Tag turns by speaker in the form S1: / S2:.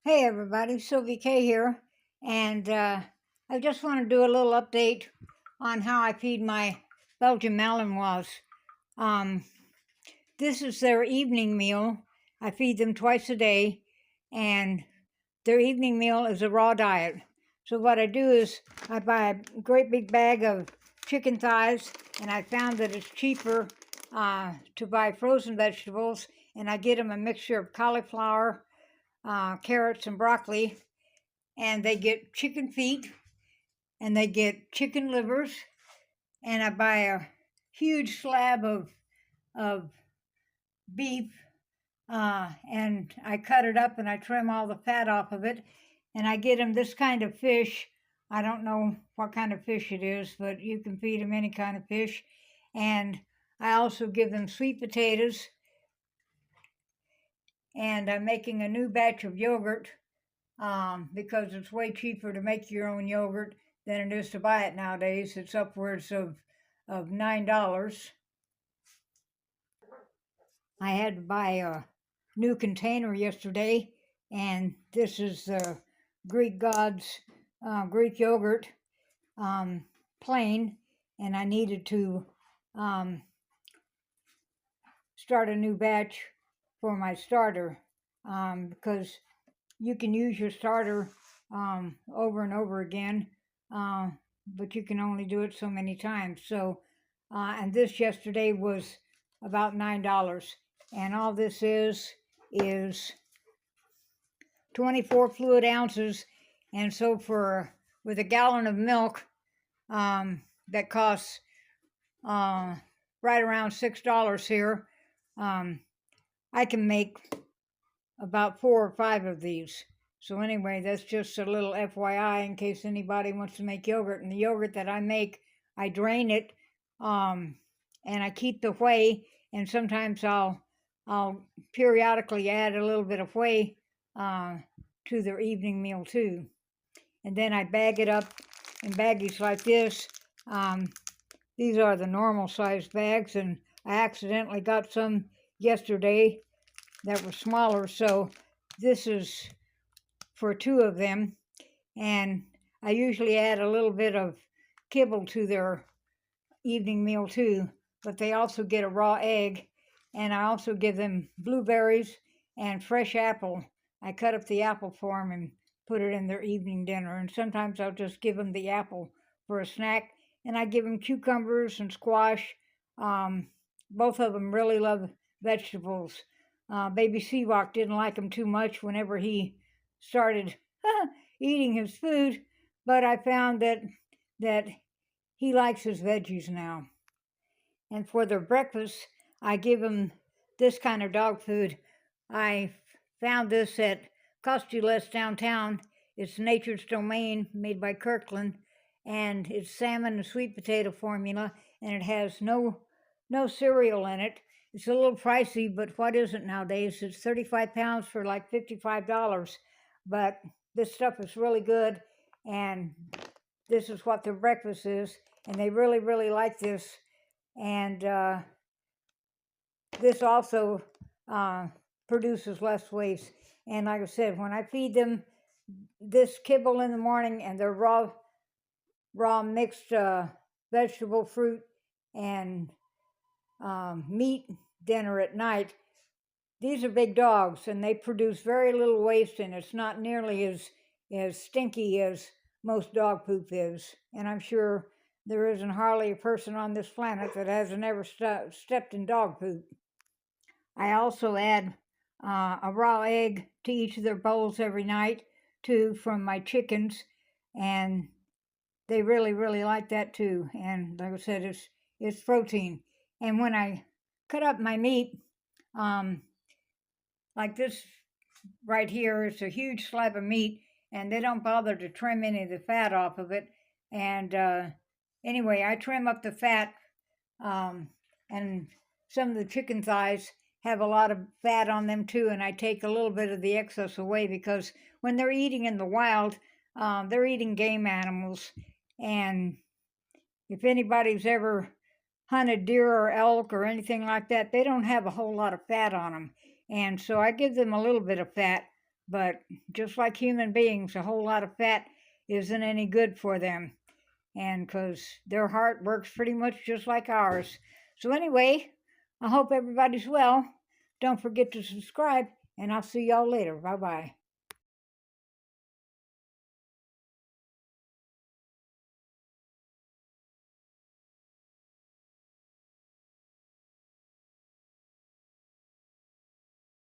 S1: Hey everybody, Sylvia K here, and I just want to do a little update on how I feed my Belgian Malinois. Um, this is their evening meal. I feed them twice a day, and their evening meal is a raw diet. So what I do is I buy a great big bag of chicken thighs, and I found that it's cheaper to buy frozen vegetables, and I get them a mixture of cauliflower, carrots, and broccoli, and they get chicken feet and they get chicken livers, and I buy a huge slab of beef, and I cut it up and I trim all the fat off of it, and I get them this kind of fish. I don't know what kind of fish it is, but you can feed them any kind of fish. And I also give them sweet potatoes, and I'm making a new batch of yogurt because it's way cheaper to make your own yogurt than it is to buy it nowadays. It's upwards of $9. I had to buy a new container yesterday, and this is the Greek Gods Greek yogurt, plain, and I needed to um, start a new batch for my starter, because you can use your starter over and over again, uh, but you can only do it so many times. So, and this yesterday was about $9, and all this is 24 fluid ounces, and so for with a gallon of milk, that costs right around $6 here. I can make about 4 or 5 of these. So anyway, that's just a little FYI in case anybody wants to make yogurt. And the yogurt that I make, I drain it, and I keep the whey. And sometimes I'll periodically add a little bit of whey to their evening meal too. And then I bag it up in baggies like this. These are the normal sized bags, and I accidentally got some yesterday that were smaller, so this is for 2 of them. And I usually add a little bit of kibble to their evening meal too, but they also get a raw egg, and I also give them blueberries and fresh apple. I cut up the apple for them and put it in their evening dinner, and sometimes I'll just give them the apple for a snack, and I give them cucumbers and squash. Both of them really love vegetables. Baby Seawalk didn't like them too much whenever he started eating his food, but I found that he likes his veggies now. And for their breakfast, I give them this kind of dog food. I found this at Cost You Less downtown. It's Nature's Domain, made by Kirkland, and it's salmon and sweet potato formula, and it has no cereal in it. It's a little pricey, but what is it nowadays? It's 35 pounds for like $55. But this stuff is really good, and this is what their breakfast is, and they really, really like this. And this also produces less waste. And like I said, when I feed them this kibble in the morning and their raw mixed vegetable, fruit, and meat dinner at night, these are big dogs and they produce very little waste, and it's not nearly as stinky as most dog poop is. And I'm sure there isn't hardly a person on this planet that hasn't ever stepped in dog poop. I also add a raw egg to each of their bowls every night too, from my chickens, and they really, really like that too. And like I said, it's protein. And when I cut up my meat, like this right here, it's a huge slab of meat, and they don't bother to trim any of the fat off of it. And anyway, I trim up the fat, and some of the chicken thighs have a lot of fat on them too, and I take a little bit of the excess away, because when they're eating in the wild, they're eating game animals, and if anybody's ever hunted deer or elk or anything like that, they don't have a whole lot of fat on them. And so I give them a little bit of fat But just like human beings, a whole lot of fat isn't any good for them. And because their heart works pretty much just like ours. So, anyway, I hope everybody's well. Don't forget to subscribe, and I'll see y'all later. Bye bye.